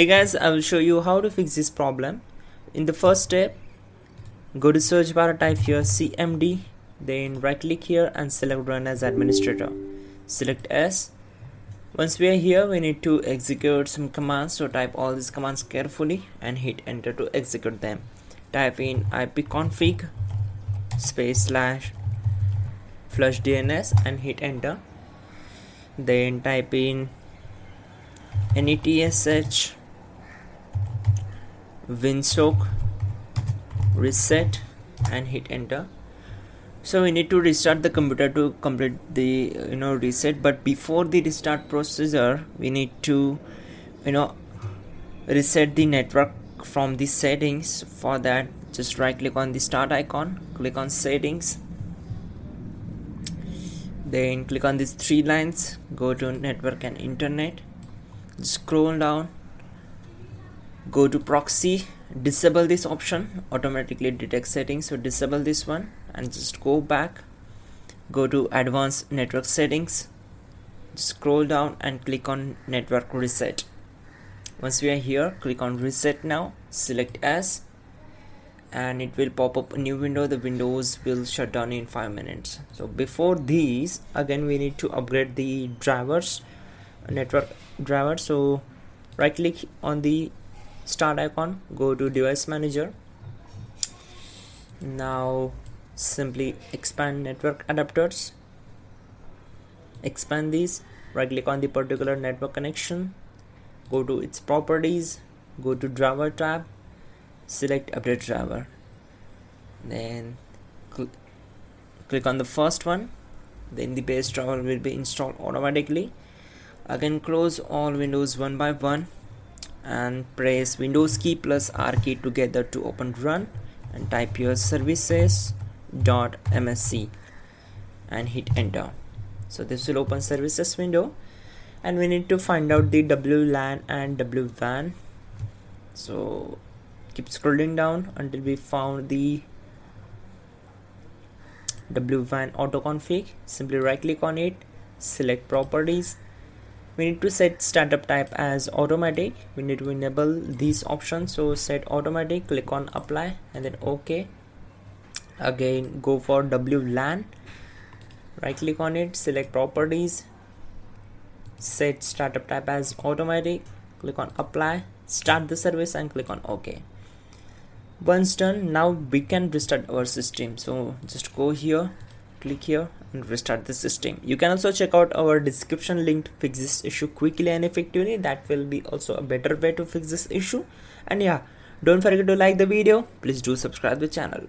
Hey guys, I will show you how to fix this problem. In the first step, go to search bar, type here cmd, then right click here and select run as administrator. Select S. Once we are here, we need to execute some commands, so type all these commands carefully and hit enter to execute them. Type in ipconfig /flush DNS and hit enter. Then type in netsh winsock reset and hit enter. So we need to restart the computer to complete the reset, but before the restart procedure we need to reset the network from the settings. For that, just right click on the start icon, click on settings, then click on these three lines, go to network and internet, scroll down, go to proxy, disable this option, automatically detect settings, so disable this one and just go back, go to advanced network settings, scroll down and click on network reset. Once we are here, click on reset now, select as, and it will pop up a new window. The windows will shut down in 5 minutes. So before these, again we need to upgrade the drivers, network driver. So right click on the start icon, go to device manager. Now simply expand network adapters, expand these, right click on the particular network connection, go to its properties, go to driver tab, select update driver, then click on the first one, then the base driver will be installed automatically. Again close all windows one by one and press Windows key plus R key together to open run and type your services.msc and hit enter. So this will open services window, and we need to find out the WLAN and WWAN. So keep scrolling down until we found the WWAN auto config. Simply right click on it, select properties. We need to set startup type as automatic. We need to enable these options, so set automatic, click on apply and then OK. Again go for WLAN, right click on it, select properties, set startup type as automatic, click on apply, start the service and click on OK. Once done, now we can restart our system. So just go here, click here and restart the system. You can also check out our description link to fix this issue quickly and effectively. That will be also a better way to fix this issue. And yeah, don't forget to like the video. Please do subscribe the channel.